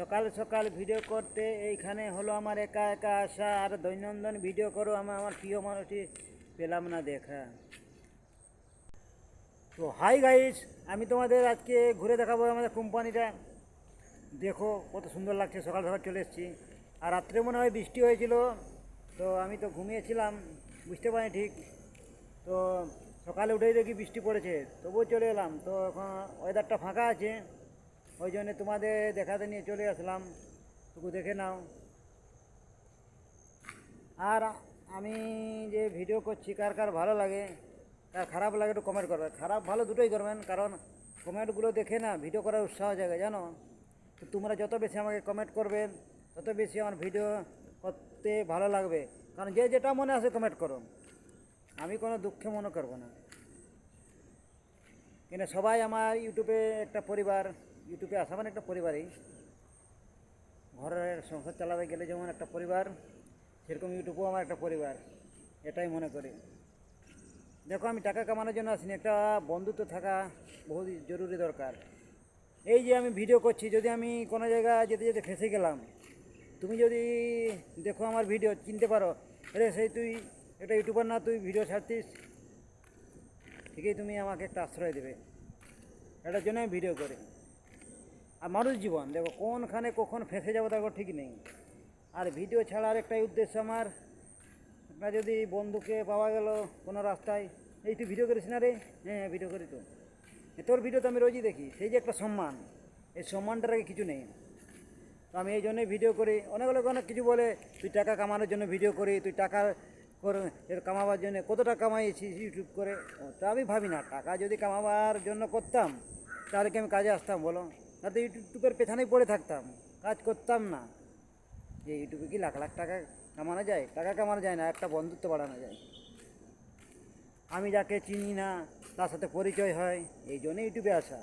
সকাল সকাল ভিডিও করতে এইখানে হলো আমার একা একা আসা, আর দৈনন্দিন ভিডিও করো আমার প্রিয় মানুষটি পেলাম না দেখা। তো হাই গাইস, আমি তোমাদের আজকে ঘুরে দেখাবো আমাদের কোম্পানিটা। দেখো কত সুন্দর লাগছে, সকাল সকাল চলে এসেছি। আর রাত্রে মনে হয় বৃষ্টি হয়েছিল, তো আমি তো ঘুমিয়েছিলাম, বুঝতে পারিনি ঠিক। তো সকালে উঠেই দেখি বৃষ্টি পড়েছে, তবুও চলে এলাম। তো এখন ওয়েদারটা ফাঁকা আছে, ওই জন্য তোমাদের দেখাতে নিয়ে চলে আসলাম, টুকু দেখে নাও। আর আমি যে ভিডিও করছি কার কার ভালো লাগে, কার খারাপ লাগে একটু কমেন্ট করবেন। খারাপ ভালো দুটোই করবেন, কারণ কমেন্টগুলো দেখে না ভিডিও করার উৎসাহ জাগে, জানো। তো তোমরা যত বেশি আমাকে কমেন্ট করবে, তত বেশি আমার ভিডিও করতে ভালো লাগবে। কারণ যে যেটা মনে আসে কমেন্ট করো, আমি কোনো দুঃখে মনে করবো না। কিন্তু সবাই আমার ইউটিউবে একটা পরিবার, ইউটিউবে আসা মানে একটা পরিবারই। ঘরের সংসার চালাতে গেলে যেমন একটা পরিবার, সেরকম ইউটিউবও আমার একটা পরিবার, এটাই মনে করি। দেখো, আমি টাকা কামানোর জন্য আসিনি, একটা বন্ধুত্ব থাকা বহু জরুরি দরকার। এই যে আমি ভিডিও করছি, যদি আমি কোনো জায়গায় যেতে যেতে ফেঁসে গেলাম, তুমি যদি দেখো আমার ভিডিও চিনতে পারো, আরে সেই তুই একটা ইউটিউবার না, তুই ভিডিও ছাড়তিস, ঠিকই তুমি আমাকে একটা আশ্রয় দেবে। এটার জন্য আমি ভিডিও করি। আর মানুষ জীবন দেখো কোনখানে কখন ফেঁসে যাবো তারপর ঠিক নেই। আর ভিডিও ছাড়ার একটাই উদ্দেশ্য আমার, আপনার যদি বন্ধুকে পাওয়া গেল কোনো রাস্তায়, এই তুই ভিডিও করিস না রে, হ্যাঁ হ্যাঁ ভিডিও করি তো, তোর ভিডিও তো আমি রোজই দেখি, সেই যে একটা সম্মান, এই সম্মানটার আগে কিছু নেই। তো আমি এই জন্যই ভিডিও করি। অনেক লোক অনেক কিছু বলে, তুই টাকা কামানোর জন্য ভিডিও করি, তুই টাকা কামাবার জন্য কত টাকা কামাইছিস ইউটিউব করে। তা আমি ভাবি না, টাকা যদি কামাবার জন্য করতাম তাহলে কি আমি কাজে আসতাম বলো? তাহলে ইউটিউবের পেছনেই পড়ে থাকতাম, কাজ করতাম না। যে ইউটিউবে কি লাখ লাখ টাকা কামানো যায়? টাকা কামানো যায় না, একটা বন্ধুত্ব বাড়ানো যায়। আমি যাকে চিনি না তার সাথে পরিচয় হয়, এই জন্যই ইউটিউবে আসা।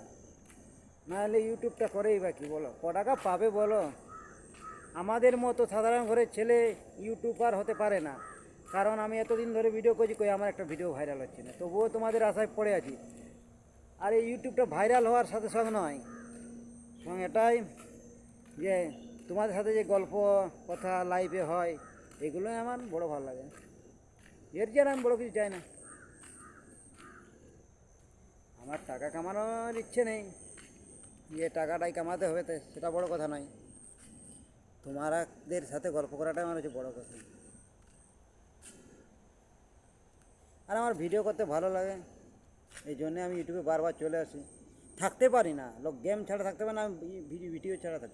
নাহলে ইউটিউবটা করেই বা কী বলো, ক টাকা পাবে বলো? আমাদের মতো সাধারণ ঘরের ছেলে ইউটিউবার হতে পারে না, কারণ আমি এতদিন ধরে ভিডিও করছি, কই আমার একটা ভিডিও ভাইরাল হচ্ছে না, তবুও তোমাদের আশায় পড়ে আছি। আর এই ইউটিউবটা ভাইরাল হওয়ার সাথে সাথে নয়, এবং এটাই যে তোমাদের সাথে যে গল্প কথা লাইভে হয়, এগুলোই আমার বড় ভালো লাগে। এর জন্য আমি বড় কিছু চাই না। আমার টাকা কামানোর ইচ্ছে নেই, যে টাকাটাই কামাতে হবে সেটা বড় কথা নয়। তোমাদের সাথে গল্প করাটাই আমার হচ্ছে বড় কথা। আর আমার ভিডিও করতে ভালো লাগে, এই জন্যে আমি ইউটিউবে বারবার চলে আসি। থাকতে পারি না, লোক গেম ছাড়া থাকতে পারে না, আমি ভিডিও ছাড়া থাকতে পারি না।